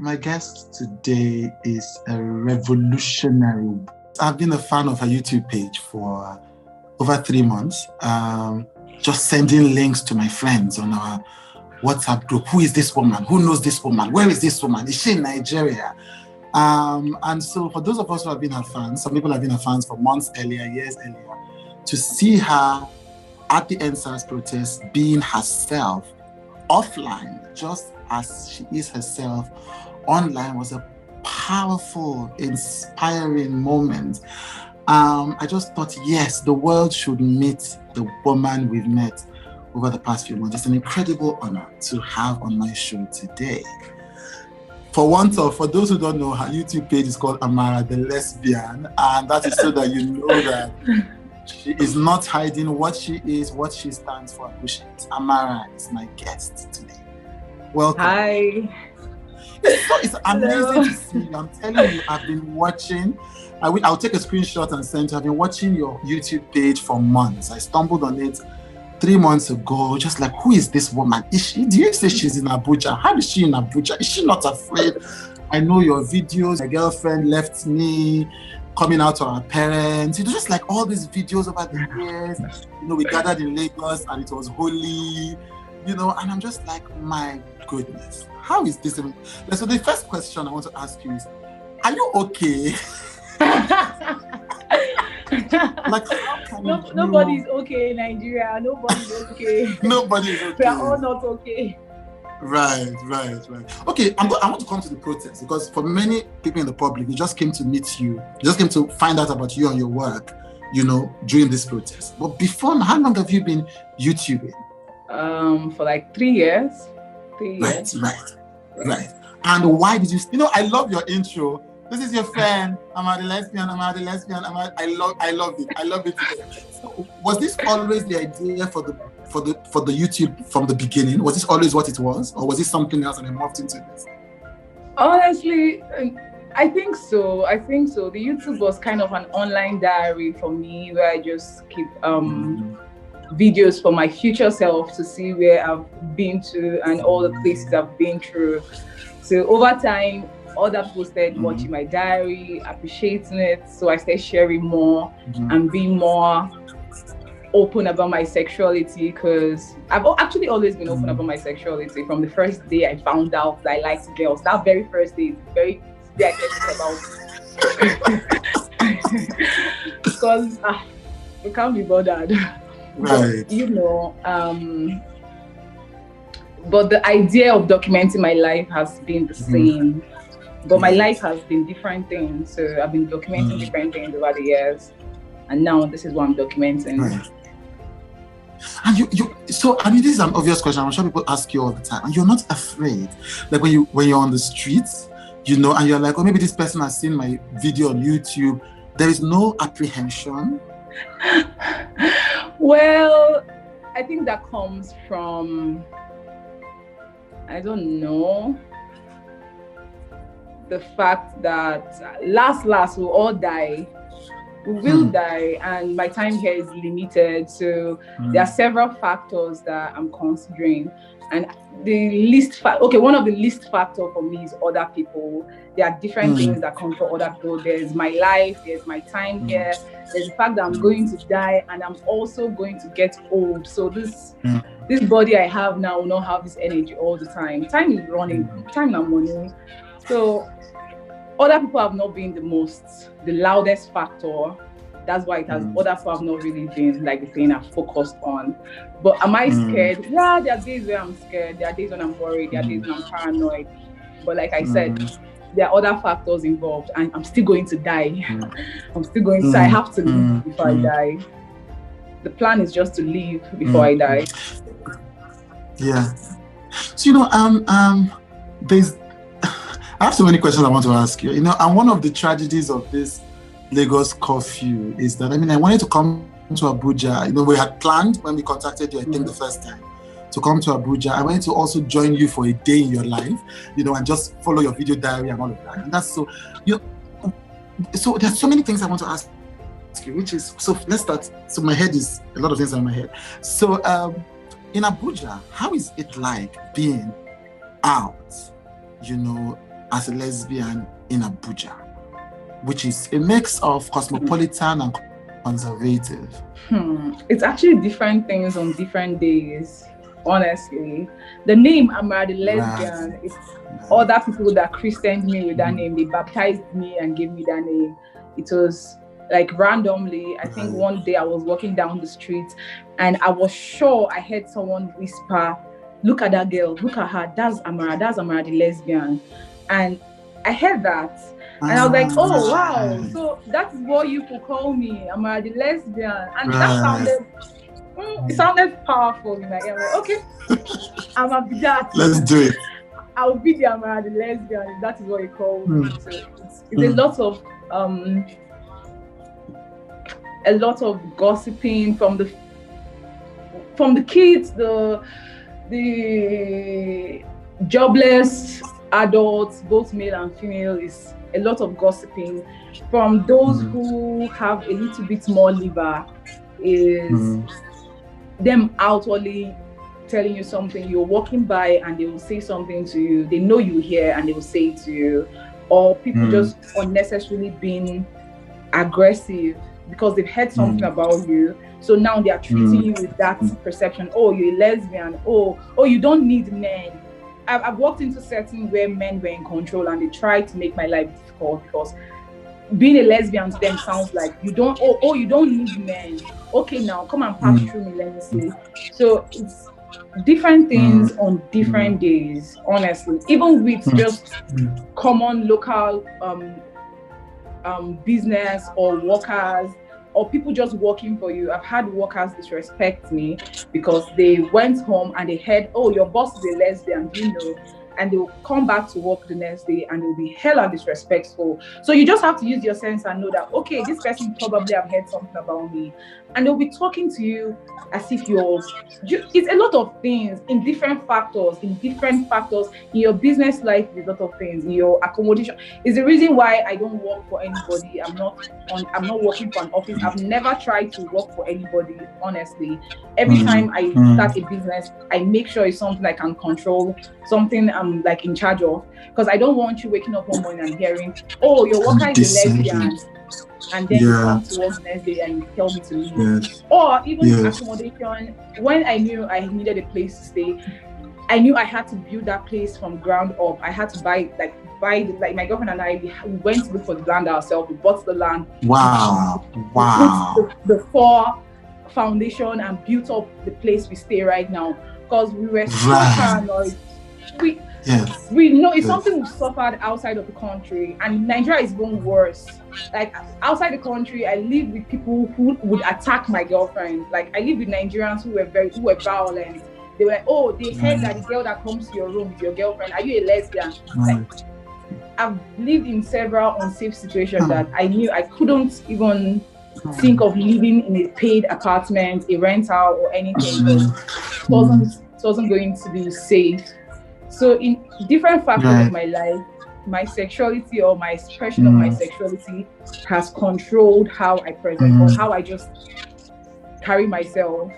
my guest today is a revolutionary. I've been a fan of her YouTube page for over 3 months, just sending links to my friends on our WhatsApp group. Who is this woman? Who knows this woman? Where is this woman? Is she in Nigeria? And so for those of us who have been her fans, some people have been her fans for months earlier, years earlier, to see her at the NSAS protest being herself offline, just as she is herself online, was a powerful, inspiring moment. I just thought, yes, the world should meet the woman we've met over the past few months. It's an incredible honor to have on my show today. For those who don't know, her YouTube page is called Amara, the Lesbian, and that is so that you know that she is not hiding what she is, what she stands for, who she is. Amara is my guest today. Welcome. Hi. It's amazing to see you. I'm telling you, I've been watching. I'll take a screenshot and send you. I've been watching your YouTube page for months. I stumbled on it 3 months ago, just like, who is this woman? Do you say she's in Abuja? How is she in Abuja? Is she not afraid? I know your videos. My girlfriend left me, coming out to our parents. Just like all these videos over the years. We gathered in Lagos and it was holy, and I'm just like, my goodness, how is this? So the first question I want to ask you is, are you okay? Like, how can nobody's okay in Nigeria. Nobody's okay. Nobody's okay. We are all not okay. Right. Okay, I want to come to the protest because for many people in the public, they just came to meet you. They just came to find out about you and your work, during this protest. But before, how long have you been YouTubing? For like 3 years. 3 years. Right. And why did you? I love your intro. This is your friend. Amara the Lesbian. I love it. So, was this always the idea for the YouTube from the beginning? Was this always what it was, or was it something else and it morphed into this? Honestly, I think so. The YouTube was kind of an online diary for me, where I just keep videos for my future self to see where I've been to and all the places I've been through. So over time, other people started watching my diary, appreciating it. So I started sharing more and being more open about my sexuality, because I've actually always been open about my sexuality from the first day I found out that I liked girls. That very first day, I talked about because we can't be bothered. Right. But the idea of documenting my life has been the same. But my life has been different things. So I've been documenting different things over the years. And now this is what I'm documenting. Right. And this is an obvious question. I'm sure people ask you all the time. And you're not afraid. Like when you're on the streets, and you're like, oh, maybe this person has seen my video on YouTube. There is no apprehension. Well, I think that comes from, I don't know, the fact that last we'll all die. We will die, and my time here is limited. So there are several factors that I'm considering. And one of the least factor for me is other people. There are different things that come for other people. There's my life, there's my time here, there's the fact that I'm going to die, and I'm also going to get old. So this body I have now will not have this energy all the time. Time is running, time and money. So other people have not been the loudest factor. That's why it has. Other people have not really been like the thing I've focused on. But am I scared? Yeah, there are days where I'm scared. There are days when I'm worried. There are days when I'm paranoid. But like I said, there are other factors involved, and I'm still going to die. I'm still going to. I have to live before I die. The plan is just to live before I die. Yeah. So there's. I have so many questions I want to ask you. And one of the tragedies of this Lagos curfew is that, I wanted to come to Abuja. We had planned when we contacted you, I think the first time, to come to Abuja. I wanted to also join you for a day in your life, and just follow your video diary and all of that. And that's so, so there's so many things I want to ask you, which is, so let's start. So my head is, a lot of things are in my head. So in Abuja, how is it like being out, as a lesbian in Abuja, which is a mix of cosmopolitan and conservative? It's actually different things on different days, honestly. The name Amara the Lesbian, it's other people that christened me with that name. They baptized me and gave me that name. It was like randomly. I think one day I was walking down the street and I was sure I heard someone whisper, "Look at that girl, look at her, that's Amara the Lesbian." And I heard that and I was like, "Oh wow, so that's what you could call me, Amara the Lesbian." And that sounded powerful in my ear. Like, okay, I'm a that. Let's do it. I'll be the Amara the Lesbian if that is what you call me. So it's a lot of gossiping from the kids, the jobless adults, both male and female, is a lot of gossiping. From those who have a little bit more liver, is them outwardly telling you something. You're walking by and they will say something to you. They know you here and they will say it to you. Or people just unnecessarily being aggressive because they've heard something about you. So now they are treating you with that perception. Oh, you're a lesbian. Oh, you don't need men. I've walked into settings where men were in control and they tried to make my life difficult because being a lesbian to them sounds like you don't need men. Okay, now come and pass through me, let me see. So it's different things on different days, honestly. Even with just common local business or workers or people just working for you. I've had workers disrespect me because they went home and they heard, "Oh, your boss is a lesbian, do you know?" And they'll come back to work the next day and they'll be hella disrespectful. So you just have to use your sense and know that, okay, this person probably have heard something about me. And they'll be talking to you as if it's a lot of things in different factors, in your business life, a lot of things, in your accommodation. It's the reason why I don't work for anybody. I'm not working for an office. I've never tried to work for anybody, honestly. Every time I start a business, I make sure it's something I can control, something I'm like in charge of, because I don't want you waking up one morning and hearing, "Oh, your worker is a lesbian," and then you come to work the next day and you tell me to leave. Or even accommodation. When I knew I needed a place to stay, I knew I had to build that place from ground up. I had to buy my girlfriend and I, we went to look for the land ourselves. We bought the land. Wow. We put the four foundation and built up the place we stay right now, because we were so paranoid. We know it's something we've suffered outside of the country, and Nigeria is even worse. Like outside the country, I live with people who would attack my girlfriend. Like I live with Nigerians who were violent. They were, "Oh, they heard that the girl that comes to your room is your girlfriend. Are you a lesbian?" Like, I've lived in several unsafe situations that I knew I couldn't even think of living in a paid apartment, a rental, or anything. It wasn't going to be safe. So in different factors of my life, my sexuality or my expression of my sexuality has controlled how I present or how I just carry myself.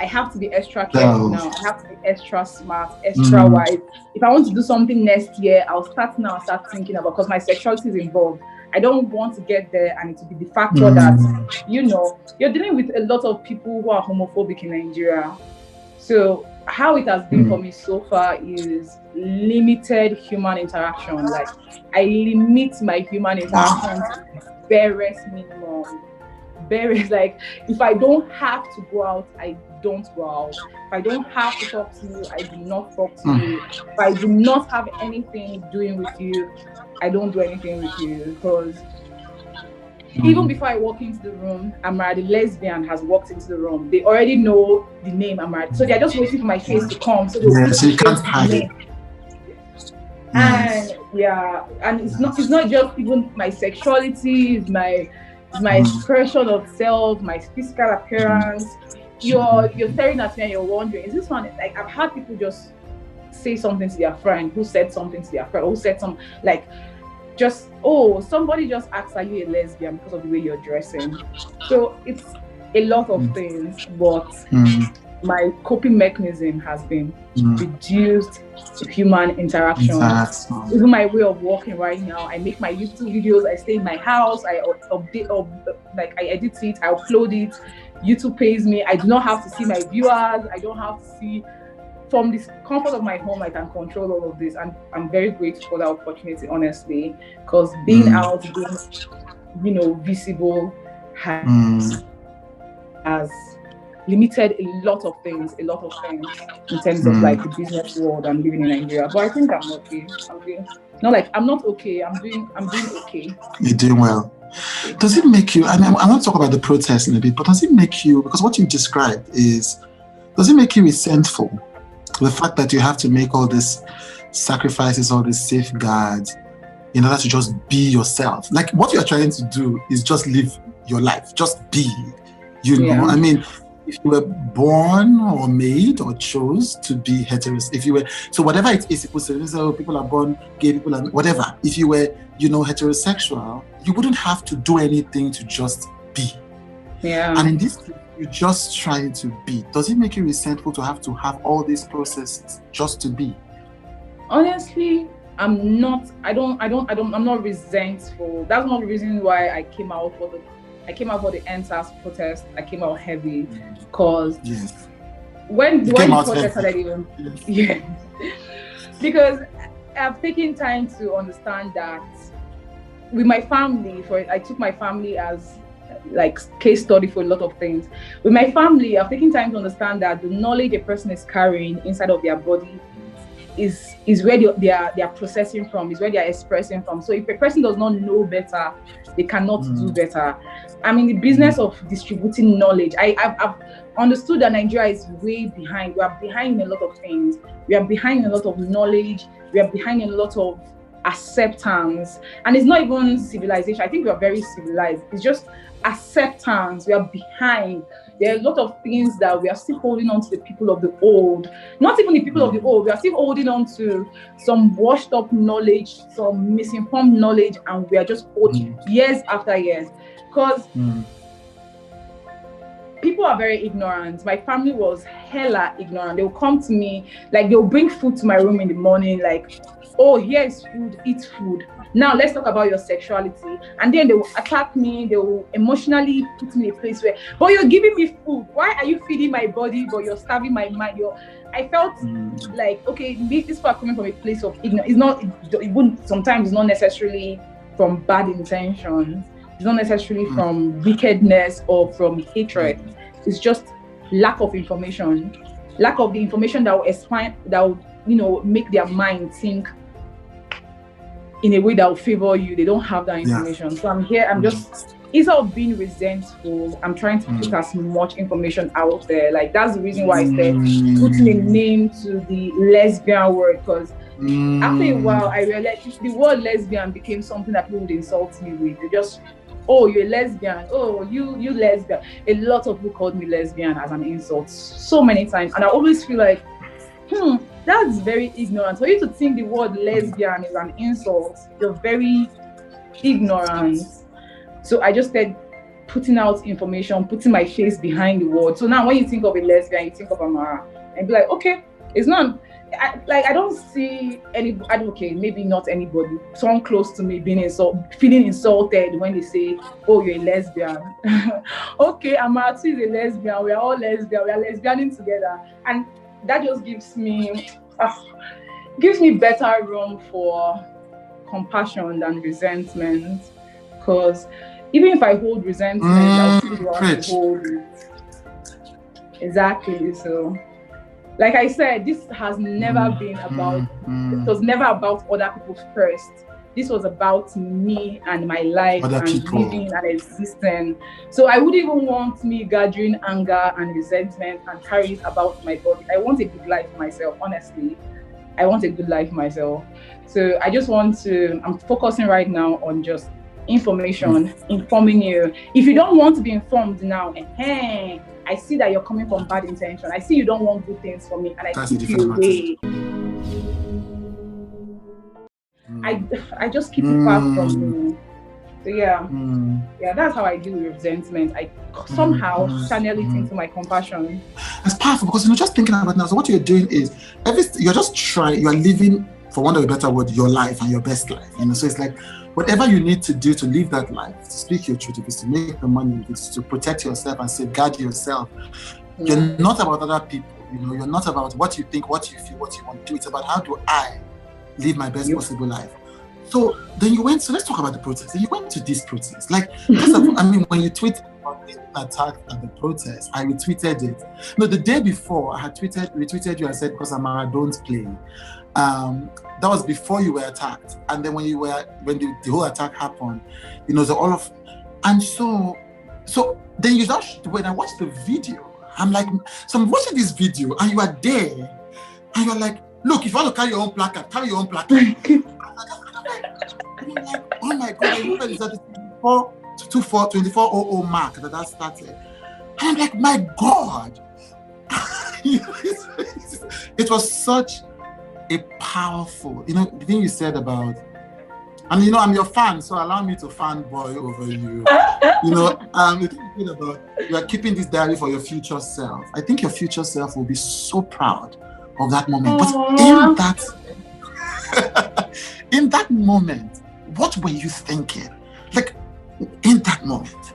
I have to be extra careful now. I have to be extra smart, extra wise. If I want to do something next year, I'll start thinking about, because my sexuality is involved. I don't want to get there and it to be the factor that, you're dealing with a lot of people who are homophobic in Nigeria. So how it has been for me so far is limited human interaction. Like I limit my human interaction to barest minimum. Like if I don't have to go out, I don't go out. If I don't have to talk to you, I do not talk to you. If I do not have anything doing with you, I don't do anything with you. Because even before I walk into the room, Amara the Lesbian has walked into the room. They already know the name Amara, so they're just waiting for my face to come. So so you can't hide it. And and it's not just even my sexuality, it's my expression of self, my physical appearance. You're staring at me and you're wondering, is this one, like I've had people just say something to their friend who said something to their friend, who said some like just, "Oh, somebody just asked, are you a lesbian because of the way you're dressing?" So it's a lot of things, but my coping mechanism has been reduced human interaction. Even my way of working right now, I make my YouTube videos, I stay in my house, I update, like I edit it, I upload it, YouTube pays me. I do not have to see my viewers, I don't have to see. From this comfort of my home, I can control all of this, and I'm very grateful for that opportunity, honestly, because being out, being, visible has limited a lot of things in terms of like the business world and living in Nigeria. But I think I'm okay. I'm not okay. I'm doing okay. You're doing well. Does it make you? I want to talk about the protest in a bit, but does it make you? Because what you described does it make you resentful? The fact that you have to make all these sacrifices, all these safeguards, in order to just be yourself. Like what you're trying to do is just live your life, just be. I mean, if you were born or made or chose to be heterosexual, so whatever it is, people are born gay, people are whatever. If you were, heterosexual, you wouldn't have to do anything to just be. Yeah. And in this case, you're just trying to be. Does it make you resentful to have all these processes just to be? Honestly, I'm not resentful. That's not the reason why I came out for the NSAS protest. I came out heavy because when the protest started, because I've taken time to understand that with my family, I took my family as like case study for a lot of things. With my family, I've taken time to understand that the knowledge a person is carrying inside of their body is where they are processing from, is where they are expressing from. So if a person does not know better, they cannot do better. I'm in the business of distributing knowledge. I've understood that Nigeria is way behind. We are behind in a lot of things. We are behind in a lot of knowledge. We are behind in a lot of acceptance. And it's not even civilization. I think we are very civilized. It's just acceptance. We are behind. There are a lot of things that we are still holding on to the people of the old. Not even the people of the old. We are still holding on to some washed up knowledge, some misinformed knowledge, and we are just holding years after years. Because people are very ignorant. My family was hella ignorant. They'll come to me, like they'll bring food to my room in the morning, like, oh, here's food, eat food. Now let's talk about your sexuality. And then they will attack me, they will emotionally put me in a place where, but you're giving me food. Why are you feeding my body, but you're starving my mind? I felt like, okay, this part coming from a place of ignorance. Sometimes it's not necessarily from bad intentions. It's not necessarily from wickedness or from hatred. It's just lack of information. Lack of the information that will make their mind think in a way that will favor you. They don't have that information. So I'm here, I'm just, instead of being resentful, I'm trying to put as much information out there. Like that's the reason why I said putting a name to the lesbian word, because after a while I realized the word lesbian became something that people would insult me with. They just, oh, you're a lesbian, oh, you lesbian. A lot of people called me lesbian as an insult so many times, and I always feel like, that's very ignorant. For you to think the word lesbian is an insult, you're very ignorant. So I just started putting out information, putting my face behind the word. So now when you think of a lesbian, you think of Amara, and be like, okay, it's not. I don't see maybe not anybody, someone close to me feeling insulted when they say, oh, you're a lesbian. Okay, Amara is a lesbian, we are all lesbian, we are lesbianing together. And that just gives me better room for compassion than resentment. Because even if I hold resentment, I'll still want to hold it. Exactly. So, like I said, this has never been about, it was never about other people first. This was about me and my life living and existing. So I wouldn't even want me gathering anger and resentment and carry it about my body. I want a good life for myself, honestly. I want a good life for myself. So I just I'm focusing right now on just information, informing you. If you don't want to be informed now, I see that you're coming from bad intention. I see you don't want good things for me, and I keep you away. I just keep it far from you. So yeah, that's how I deal with resentment. I somehow channel it into my compassion. It's powerful because just thinking about it now. So what you're doing is you're just trying. You are living, for want of a better word, your life and your best life. So it's like whatever you need to do to live that life, to speak your truth, if it's to make the money, if it's to protect yourself and safeguard yourself. You're not about other people. You're not about what you think, what you feel, what you want to do. It's about how do I live my best possible life. So then you went. So let's talk about the protest. Then you went to this protest. Like, when you tweeted about being attacked at the protest, I retweeted it. No, the day before I had retweeted you and said, because Amara, don't play. That was before you were attacked. And then when the whole attack happened, all of, and so then when I watched the video, I'm like, so I'm watching this video and you are there and you're like, look, if you want to carry your own placard, carry your own placard. I'm like, oh my God, I remember it's at the 24:00 mark that started. And I'm like, my God. It was such a powerful, the thing you said about, and I'm your fan, so allow me to fanboy over you. The thing about you are keeping this diary for your future self. I think your future self will be so proud of that moment. But in that moment, what were you thinking? Like, in that moment?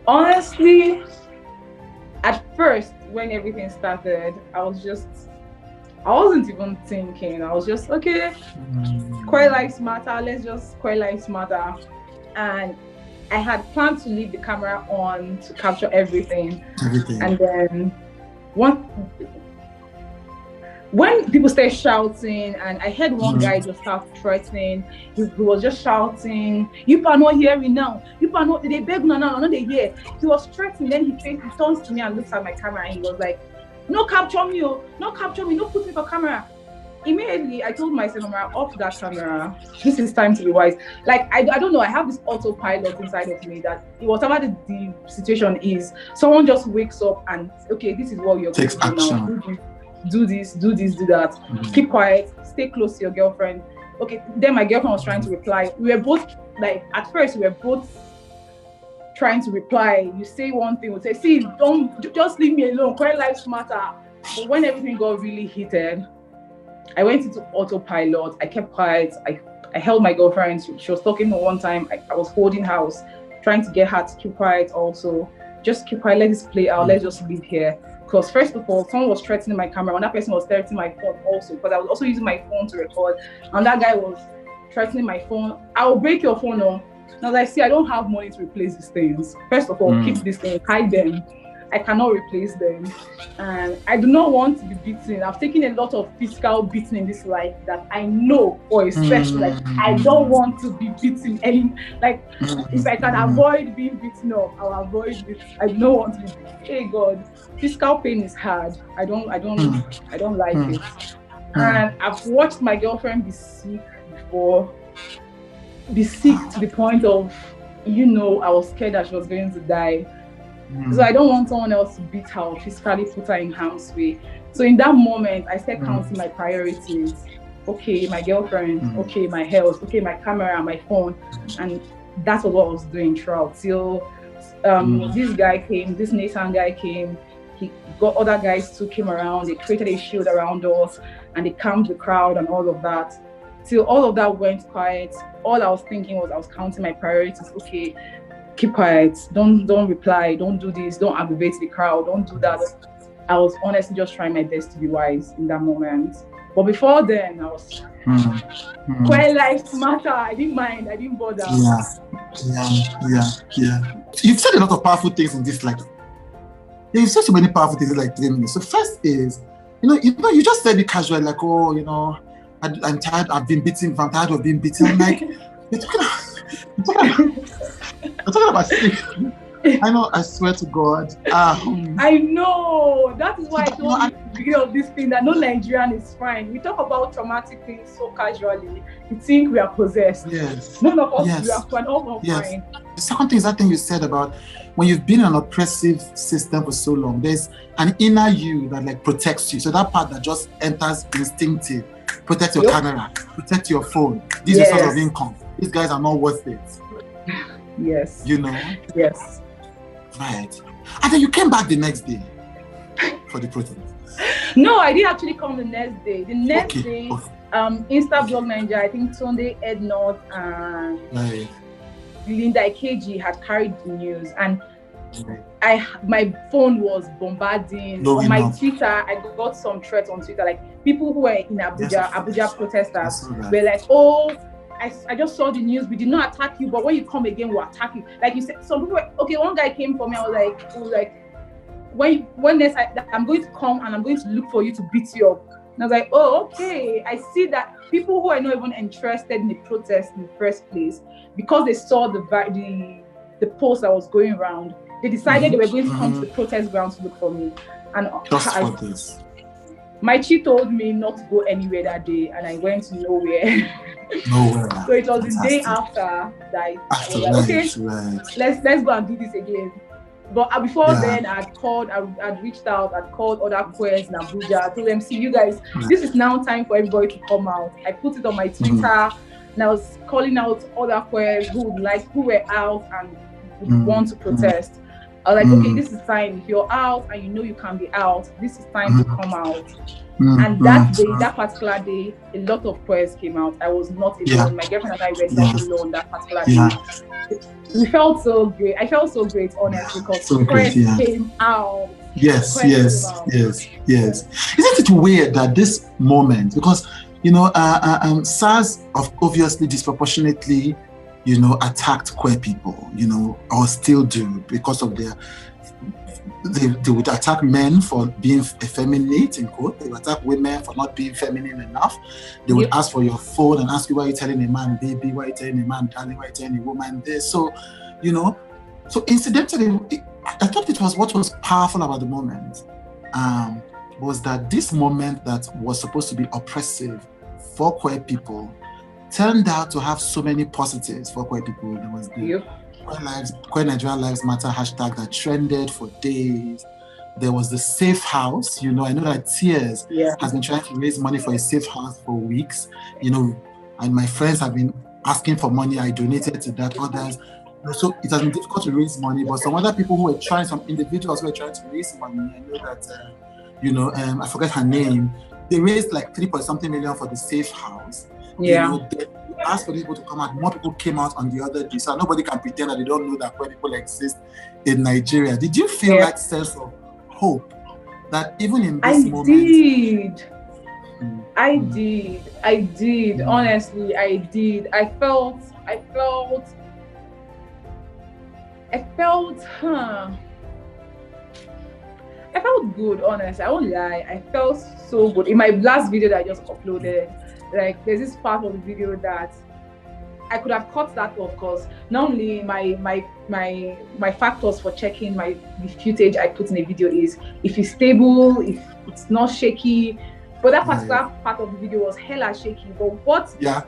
Honestly, at first, when everything started, I wasn't even thinking. I was just, okay, queer lives matter. Let's just queer lives matter. And I had planned to leave the camera on to capture everything. And then when people started shouting, and I heard one guy just start threatening, he was just shouting, "You are not hearing now. You are not. They beg now. Not they hear." He was threatening. Then he turns to me and looks at my camera, and he was like, "No capture me, no capture me, no put me for camera." Immediately, I told myself, "Amara, off that camera. This is time to be wise." Like I don't know. I have this autopilot inside of me that whatever the situation is, someone just wakes up and okay, this is what you're going to do now. Do this, do that. Keep quiet. Stay close to your girlfriend. Okay. Then my girlfriend was trying to reply. We were both at first we were both trying to reply. You say one thing, we'll say, "See, don't just leave me alone. Queer lives matter." But when everything got really heated, I went into autopilot. I kept quiet. I held my girlfriend. She was talking one time. I was holding her. I was trying to get her to keep quiet also. Just keep quiet. Let this play out. Let's just leave here. Because first of all, someone was threatening my camera. Another person was threatening my phone also, because I was also using my phone to record. And that guy was threatening my phone. "I will break your phone on." And I was like, "See, I don't have money to replace these things. First of all, keep these things, hide them. I cannot replace them. And I do not want to be beaten. I've taken a lot of physical beating in this life that I know for a special. Like, I don't want to be beaten any. Like, if I can avoid being beaten up, I'll avoid it. I don't want to be beaten. Hey God, physical pain is hard. I don't like it. And I've watched my girlfriend be sick before. Be sick to the point of, I was scared that she was going to die. So I don't want someone else to beat her or physically put her in harm's way. So in that moment, I started counting my priorities. Okay, my girlfriend. Okay, my health. Okay, my camera, my phone. And that's what I was doing throughout. Till this Nathan guy came. He got other guys too came around. They created a shield around us and they calmed the crowd and all of that. Till all of that went quiet. All I was thinking was I was counting my priorities. Okay, keep quiet, don't reply, don't do this, don't aggravate the crowd, don't do that. I was honestly just trying my best to be wise in that moment. But before then, I was queer lives matter. I didn't mind, I didn't bother. Yeah. You've said a lot of powerful things in this, you've said so many powerful things in 3 minutes. So first is, you just said it casually, like, oh, I'm tired, I'm tired of being beaten. I'm like, you're talking about sleep. I know, I swear to God. I know. That is why I told you at the beginning of this thing that no Nigerian is fine. We talk about traumatic things so casually. We think we are possessed. Yes. None of us we are fine. All fine. The second thing is that thing you said about when you've been in an oppressive system for so long, there's an inner you that protects you. So that part that just enters instinctive. Protect your camera, protect your phone. These are source of income. these guys are not worth it. Yes. You know? Yes. Right. And then you came back the next day for the protest. No, I didn't actually come the next day. The next day, Instablog Nigeria, I think Sunday Ed North and Linda Ikeji had carried the news, and my phone was bombarding. On my Twitter, I got some threats on Twitter, like people who were in Abuja, Abuja protesters were like, "Oh, I just saw the news. We did not attack you, but when you come again, we'll attack you." Like you said, some people were, okay, one guy came for me. I was like, when next I'm going to come and I'm going to look for you to beat you up. And I was like, oh, okay. I see that people who are not even interested in the protest in the first place, because they saw the post that was going around, they decided they were going to come to the protest grounds to look for me. And just for this. My chief told me not to go anywhere that day, and I went nowhere. Nowhere. So it was the day after that I was like, okay, let's go and do this again. But before then, I'd reached out, I'd called other queers in Abuja. I told them, see, you guys, this is now time for everybody to come out. I put it on my Twitter, and I was calling out other queers who were out and would want to protest. I was like, okay, this is time. If you're out and you know you can be out, this is time to come out. And that day, that particular day, a lot of queers came out. I was not alone. My girlfriend and I were not alone that particular day. We felt so great. I felt so great, honestly, because queers came out. Yes. Isn't it weird that this moment, because SARS obviously disproportionately, attacked queer people, or still do, because of their. They would attack men for being effeminate, in quote. They would attack women for not being feminine enough. They would ask for your phone and ask you, why are you telling a man baby, why are you telling a man darling, why are you telling a woman this? So, so incidentally, I thought it was what was powerful about the moment was that this moment that was supposed to be oppressive for queer people turned out to have so many positives for queer people. There was the Queer Nigerian Lives Matter hashtag that trended for days. There was the safe house. I know that Tears has been trying to raise money for a safe house for weeks. And my friends have been asking for money. I donated to that. Others. So it has been difficult to raise money. But some other people who were trying, some individuals who were trying to raise money. I know that I forget her name. They raised like 3-point-something million for the safe house. They asked for people to come out. More people came out on the other day, so nobody can pretend that they don't know that queer people exist in Nigeria. Did you feel that sense of hope that even in this moment? I did. Honestly, I did. I felt good, honestly. I won't lie. I felt so good. In my last video that I just uploaded, like there's this part of the video that I could have cut that off, because normally my factors for checking the footage I put in a video is if it's stable, if it's not shaky. But that particular part of the video was hella shaky. But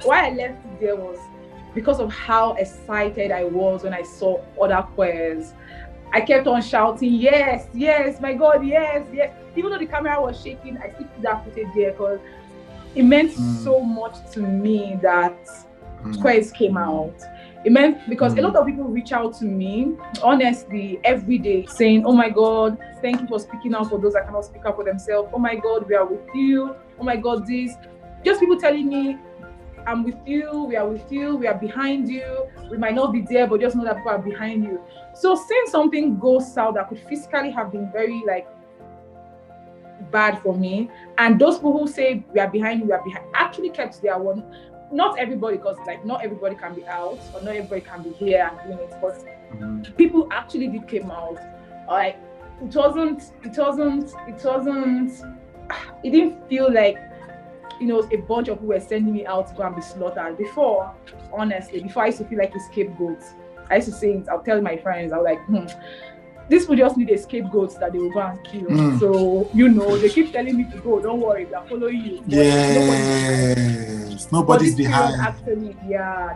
why I left it there was because of how excited I was when I saw other queers. I kept on shouting, yes, my God, yes. Even though the camera was shaking, I still put that footage there because it meant so much to me that queers came out. It meant, because a lot of people reach out to me, honestly, every day saying, oh my God, thank you for speaking out for those that cannot speak up for themselves. Oh my God, we are with you. Oh my God, this. Just people telling me, I'm with you, we are with you, we are behind you. We might not be there, but just know that people are behind you. So seeing something go south that could physically have been very bad for me, and those people who say we are behind you, actually kept their one. Not everybody, because not everybody can be out, or not everybody can be here and doing it, but people actually did come out. It didn't feel like a bunch of people were sending me out to go and be slaughtered. Before, honestly, I used to feel like a scapegoat. I used to say it, I'll tell my friends, I was like, this would just need a scapegoat that they will go and kill. So, they keep telling me to go, don't worry, they're following you. Yes, nobody's behind.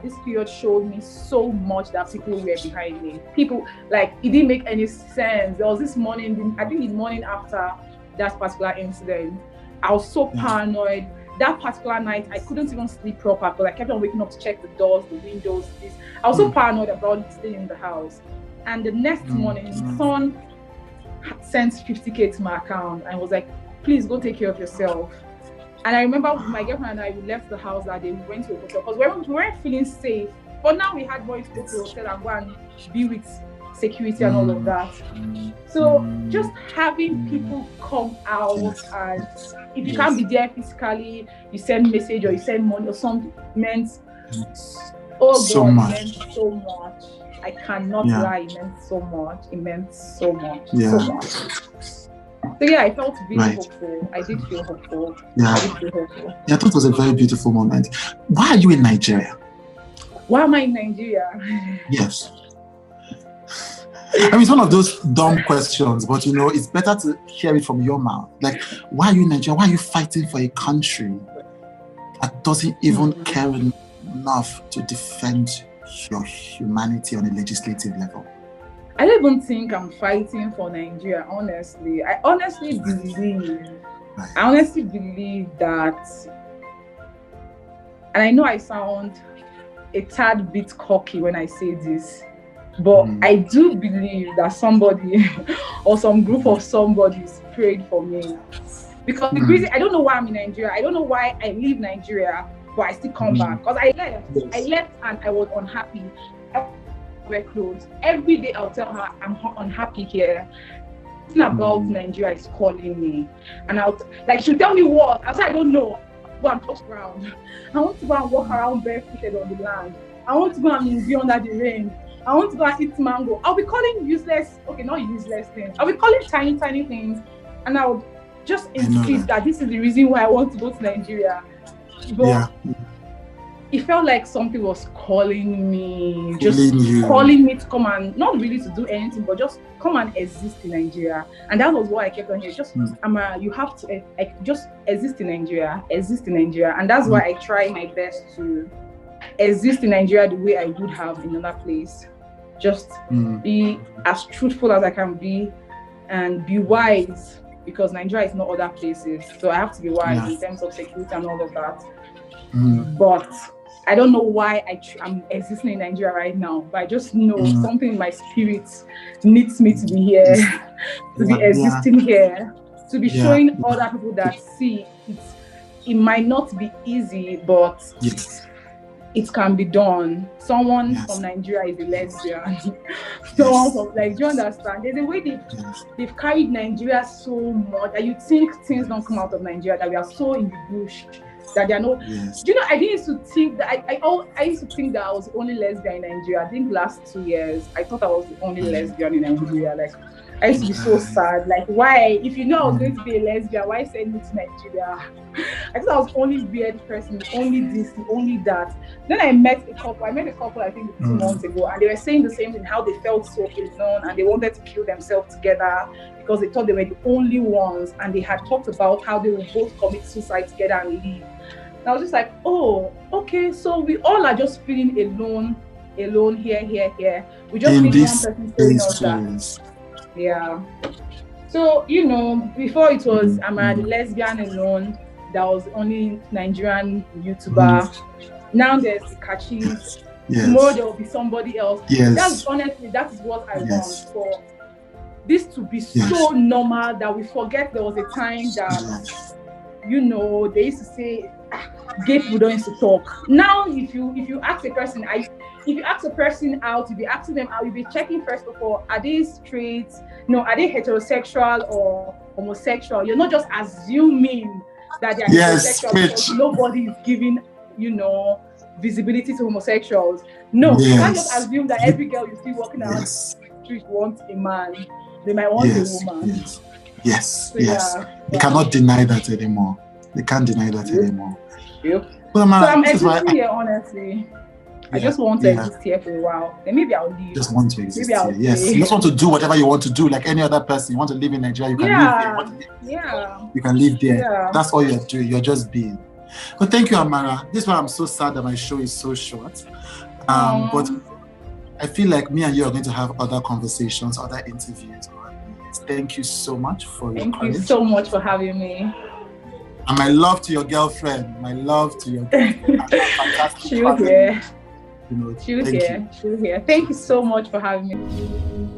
This period showed me so much that people were behind me. People, it didn't make any sense. There was this morning, I think the morning after that particular incident, I was so paranoid. that particular night, I couldn't even sleep proper because I kept on waking up to check the doors, the windows, this. I was so paranoid about staying in the house. And the next morning, someone sent 50K to my account and was like, please go take care of yourself. And I remember my girlfriend and I, we left the house that day, we went to a hotel because we weren't feeling safe. But now we had boys to go to the hotel and go and be with security and all of that. So just having people come out, and if you can't be there physically, you send message or you send money or something, meant so much. I cannot lie, it meant so much. It meant so much. So much. So yeah, I felt really hopeful. I did feel hopeful. Yeah, I thought it was a very beautiful moment. Why are you in Nigeria? Why am I in Nigeria? Yes. I mean, it's one of those dumb questions, but it's better to hear it from your mouth. Like, why are you in Nigeria? Why are you fighting for a country that doesn't even care enough to defend your humanity on a legislative level? I don't even think I'm fighting for Nigeria, honestly. I honestly believe that, and I know I sound a tad bit cocky when I say this, but I do believe that somebody or some group of somebodies prayed for me. Because the reason, I don't know why I'm in Nigeria. I don't know why I leave Nigeria, but I still come back. Because I left and I was unhappy. I wear clothes. Every day I'll tell her I'm unhappy here. Something about Nigeria is calling me. And she'll tell me what? I'll say I don't know. Go and walk around. I want to go and walk around barefooted on the land. I want to go and be under the rain. I want to go and eat mango. I'll be calling not useless things. I'll be calling tiny things. And I would just insist that this is the reason why I want to go to Nigeria. But it felt like something was calling me, calling me to come and, not really to do anything, but just come and exist in Nigeria. And that was what I kept on here. Amara, you have to just exist in Nigeria. And that's why I try my best to exist in Nigeria the way I would have in another place. Just be as truthful as I can be and be wise, because Nigeria is not other places. So I have to be wise in terms of security and all of that. But I don't know why I'm existing in Nigeria right now, but I just know something in my spirit needs me to be here, to be existing here, to be showing other people that it might not be easy, but it can be done. Someone from Nigeria is a lesbian. Someone from, like, do you understand? There's a way they've carried Nigeria so much that you think things don't come out of Nigeria, that we are so in the bush, that there are no. Do you know, I used to think that I used to think that I was the only lesbian in Nigeria. I think last 2 years, I thought I was the only lesbian in Nigeria. Like, I used to be so sad. Like, why? If you know I was going to be a lesbian, why send me to Nigeria? I thought I was the only weird person, only this, only that. Then I met a couple. I think 2 months ago, and they were saying the same thing, how they felt so alone and they wanted to kill themselves together because they thought they were the only ones, and they had talked about how they would both commit suicide together and leave. And I was just like, oh, okay, so we all are just feeling alone here. We just need one person telling us that. Yeah. So, before it was Amara the lesbian alone, that was only Nigerian YouTuber. Now there's the Kachis. Tomorrow there will be somebody else. That is what I want, for this to be so normal that we forget there was a time that, they used to say, gay people don't used to talk. Now, if you ask a person, if you ask a person out, you'll be asking them out, you'll be checking first of all, are they straight? No, are they heterosexual or homosexual? You're not just assuming that they're heterosexual because nobody is giving, visibility to homosexuals. No, you can't just assume that every girl you see walking around the street wants a man. They might want a woman. They cannot deny that anymore. They can't deny that anymore. Well, Amara, so I'm existing here, honestly. I just want to exist here for a while. Then maybe I'll leave. Just want to exist here. Yes. You just want to do whatever you want to do, like any other person. You want to live in Nigeria, you can live there. You can live there. That's all you're doing. You're just being. But thank you, Amara. This is why I'm so sad that my show is so short. But I feel like me and you are going to have other conversations, other interviews. Thank you so much for your courage. Thank you so much for having me. And my love to your girlfriend. My love to your girlfriend. Fantastic. She'll hear. You know, She'll hear. Thank you so much for having me.